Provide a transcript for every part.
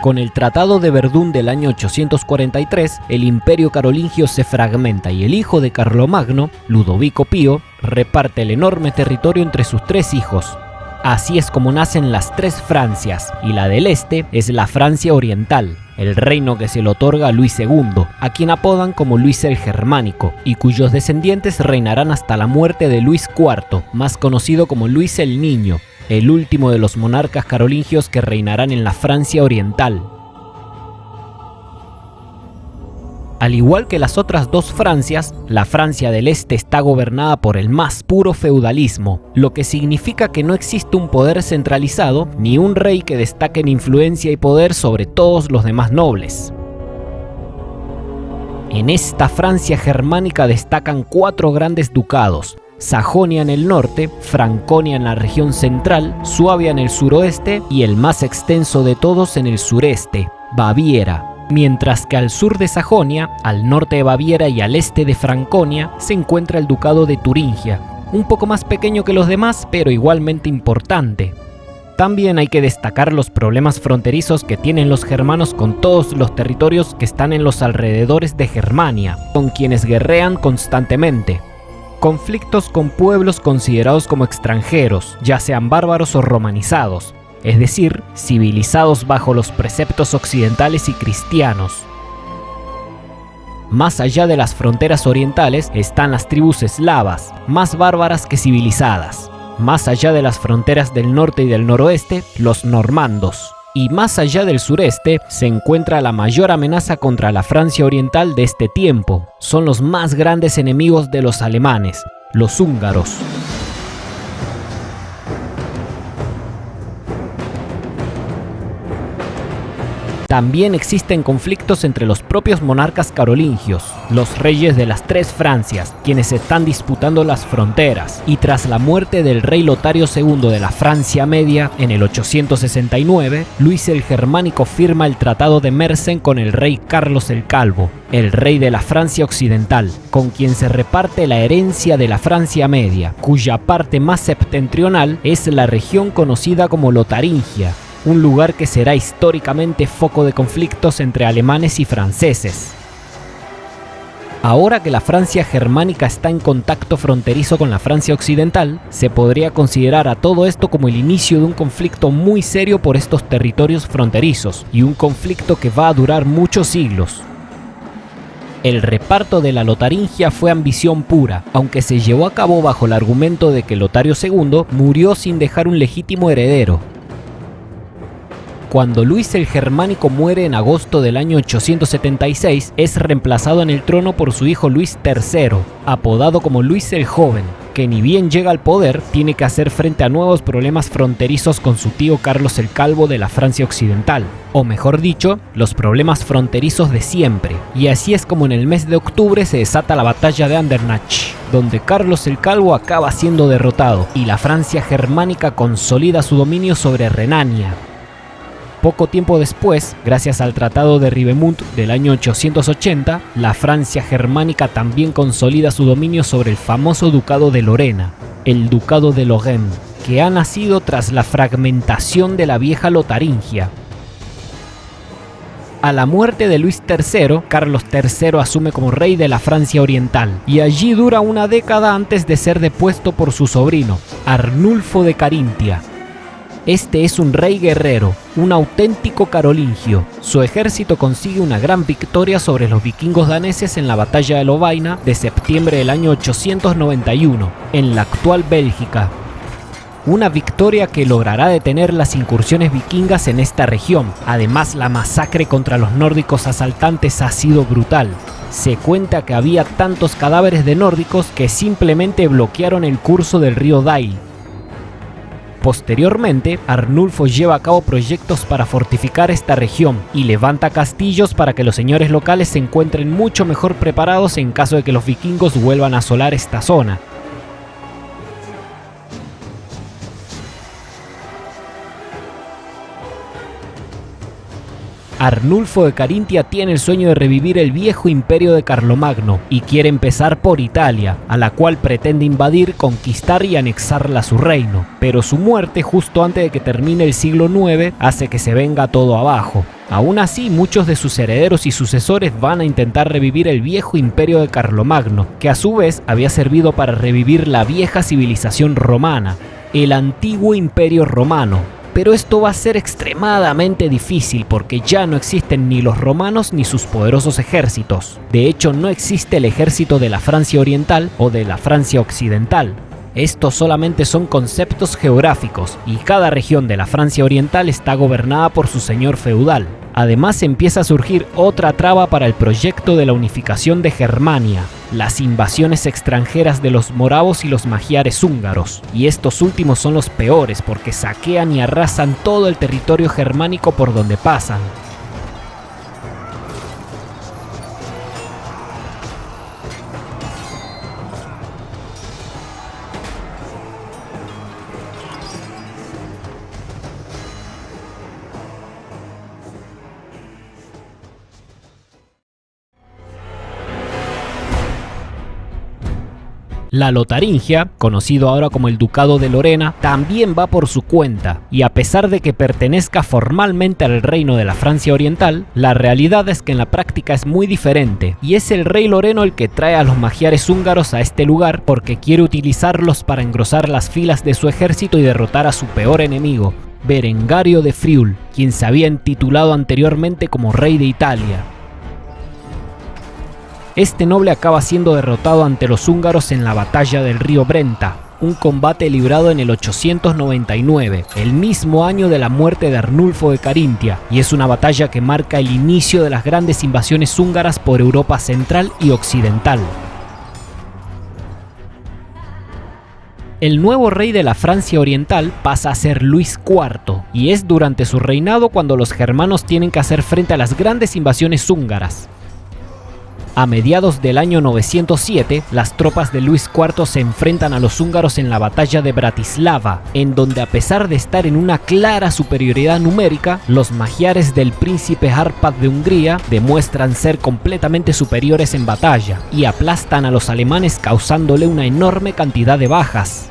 Con el Tratado de Verdún del año 843, el imperio carolingio se fragmenta y el hijo de Carlomagno, Ludovico Pío, reparte el enorme territorio entre sus tres hijos. Así es como nacen las tres Francias, y la del este es la Francia Oriental, el reino que se le otorga a Luis II, a quien apodan como Luis el Germánico, y cuyos descendientes reinarán hasta la muerte de Luis IV, más conocido como Luis el Niño, el último de los monarcas carolingios que reinarán en la Francia Oriental. Al igual que las otras dos Francias, la Francia del Este está gobernada por el más puro feudalismo, lo que significa que no existe un poder centralizado ni un rey que destaque en influencia y poder sobre todos los demás nobles. En esta Francia germánica destacan cuatro grandes ducados: Sajonia en el norte, Franconia en la región central, Suabia en el suroeste y el más extenso de todos en el sureste, Baviera. Mientras que al sur de Sajonia, al norte de Baviera y al este de Franconia se encuentra el ducado de Turingia, un poco más pequeño que los demás pero igualmente importante. También hay que destacar los problemas fronterizos que tienen los germanos con todos los territorios que están en los alrededores de Germania, con quienes guerrean constantemente. Conflictos con pueblos considerados como extranjeros, ya sean bárbaros o romanizados, es decir, civilizados bajo los preceptos occidentales y cristianos. Más allá de las fronteras orientales están las tribus eslavas, más bárbaras que civilizadas. Más allá de las fronteras del norte y del noroeste, los normandos. Y más allá del sureste se encuentra la mayor amenaza contra la Francia oriental de este tiempo. Son los más grandes enemigos de los alemanes, los húngaros. También existen conflictos entre los propios monarcas carolingios, los reyes de las tres Francias, quienes están disputando las fronteras, y tras la muerte del rey Lotario II de la Francia Media en el 869, Luis el Germánico firma el Tratado de Mersenne con el rey Carlos el Calvo, el rey de la Francia Occidental, con quien se reparte la herencia de la Francia Media, cuya parte más septentrional es la región conocida como Lotaringia, un lugar que será históricamente foco de conflictos entre alemanes y franceses. Ahora que la Francia germánica está en contacto fronterizo con la Francia occidental, se podría considerar a todo esto como el inicio de un conflicto muy serio por estos territorios fronterizos, y un conflicto que va a durar muchos siglos. El reparto de la Lotaringia fue ambición pura, aunque se llevó a cabo bajo el argumento de que Lotario II murió sin dejar un legítimo heredero. Cuando Luis el Germánico muere en agosto del año 876, es reemplazado en el trono por su hijo Luis III, apodado como Luis el Joven, que ni bien llega al poder, tiene que hacer frente a nuevos problemas fronterizos con su tío Carlos el Calvo de la Francia Occidental, o mejor dicho, los problemas fronterizos de siempre. Y así es como en el mes de octubre se desata la batalla de Andernach, donde Carlos el Calvo acaba siendo derrotado, y la Francia germánica consolida su dominio sobre Renania. Poco tiempo después, gracias al Tratado de Ribemont del año 880, la Francia germánica también consolida su dominio sobre el famoso Ducado de Lorena, el Ducado de Lorraine, que ha nacido tras la fragmentación de la vieja Lotaringia. A la muerte de Luis III, Carlos III asume como rey de la Francia Oriental, y allí dura una década antes de ser depuesto por su sobrino, Arnulfo de Carintia. Este es un rey guerrero, un auténtico carolingio. Su ejército consigue una gran victoria sobre los vikingos daneses en la batalla de Lovaina de septiembre del año 891, en la actual Bélgica. Una victoria que logrará detener las incursiones vikingas en esta región. Además, la masacre contra los nórdicos asaltantes ha sido brutal. Se cuenta que había tantos cadáveres de nórdicos que simplemente bloquearon el curso del río Dail. Posteriormente, Arnulfo lleva a cabo proyectos para fortificar esta región y levanta castillos para que los señores locales se encuentren mucho mejor preparados en caso de que los vikingos vuelvan a asolar esta zona. Arnulfo de Carintia tiene el sueño de revivir el viejo imperio de Carlomagno y quiere empezar por Italia, a la cual pretende invadir, conquistar y anexarla a su reino, pero su muerte justo antes de que termine el siglo IX hace que se venga todo abajo. Aún así, muchos de sus herederos y sucesores van a intentar revivir el viejo imperio de Carlomagno, que a su vez había servido para revivir la vieja civilización romana, el antiguo imperio romano. Pero esto va a ser extremadamente difícil porque ya no existen ni los romanos ni sus poderosos ejércitos. De hecho, no existe el ejército de la Francia Oriental o de la Francia Occidental. Estos solamente son conceptos geográficos y cada región de la Francia Oriental está gobernada por su señor feudal. Además empieza a surgir otra traba para el proyecto de la unificación de Germania, las invasiones extranjeras de los moravos y los magiares húngaros. Y estos últimos son los peores porque saquean y arrasan todo el territorio germánico por donde pasan. La Lotaringia, conocido ahora como el Ducado de Lorena, también va por su cuenta, y a pesar de que pertenezca formalmente al reino de la Francia Oriental, la realidad es que en la práctica es muy diferente, y es el rey Loreno el que trae a los magiares húngaros a este lugar porque quiere utilizarlos para engrosar las filas de su ejército y derrotar a su peor enemigo, Berengario de Friul, quien se había intitulado anteriormente como rey de Italia. Este noble acaba siendo derrotado ante los húngaros en la batalla del río Brenta, un combate librado en el 899, el mismo año de la muerte de Arnulfo de Carintia, y es una batalla que marca el inicio de las grandes invasiones húngaras por Europa central y occidental. El nuevo rey de la Francia Oriental pasa a ser Luis IV, y es durante su reinado cuando los germanos tienen que hacer frente a las grandes invasiones húngaras. A mediados del año 907, las tropas de Luis IV se enfrentan a los húngaros en la batalla de Bratislava, en donde a pesar de estar en una clara superioridad numérica, los magiares del príncipe Árpád de Hungría demuestran ser completamente superiores en batalla y aplastan a los alemanes causándole una enorme cantidad de bajas.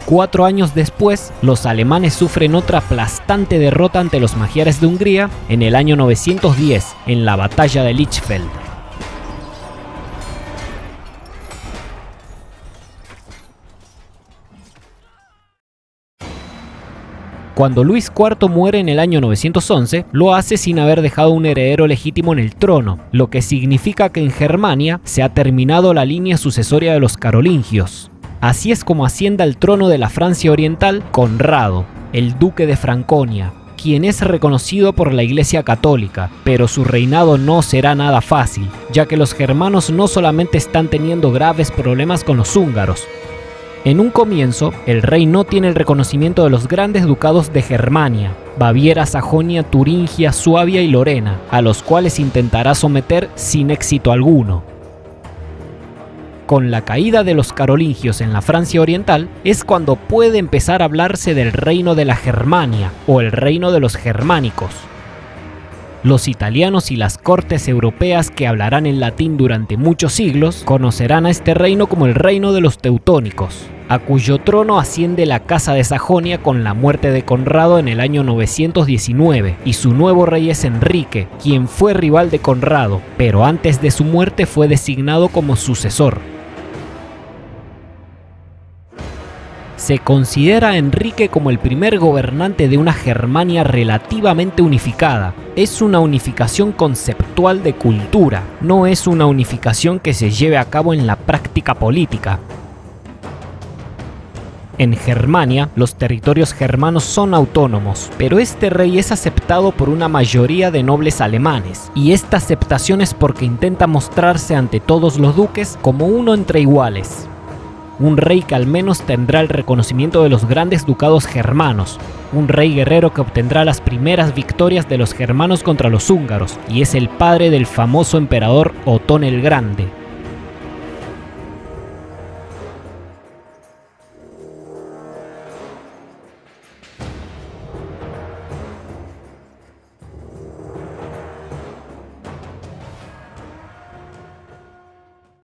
4 años después, los alemanes sufren otra aplastante derrota ante los magiares de Hungría en el año 910, en la batalla de Lichfeld. Cuando Luis IV muere en el año 911, lo hace sin haber dejado un heredero legítimo en el trono, lo que significa que en Germania se ha terminado la línea sucesoria de los carolingios. Así es como asciende al trono de la Francia Oriental Conrado, el duque de Franconia, quien es reconocido por la Iglesia Católica, pero su reinado no será nada fácil, ya que los germanos no solamente están teniendo graves problemas con los húngaros. En un comienzo, el rey no tiene el reconocimiento de los grandes ducados de Germania, Baviera, Sajonia, Turingia, Suabia y Lorena, a los cuales intentará someter sin éxito alguno. Con la caída de los carolingios en la Francia Oriental es cuando puede empezar a hablarse del reino de la Germania o el reino de los germánicos. Los italianos y las cortes europeas que hablarán en latín durante muchos siglos conocerán a este reino como el reino de los teutónicos, a cuyo trono asciende la Casa de Sajonia con la muerte de Conrado en el año 919, y su nuevo rey es Enrique, quien fue rival de Conrado, pero antes de su muerte fue designado como sucesor. Se considera a Enrique como el primer gobernante de una Germania relativamente unificada. Es una unificación conceptual de cultura, no es una unificación que se lleve a cabo en la práctica política. En Germania, los territorios germanos son autónomos, pero este rey es aceptado por una mayoría de nobles alemanes, y esta aceptación es porque intenta mostrarse ante todos los duques como uno entre iguales. Un rey que al menos tendrá el reconocimiento de los grandes ducados germanos, un rey guerrero que obtendrá las primeras victorias de los germanos contra los húngaros, y es el padre del famoso emperador Otón el Grande.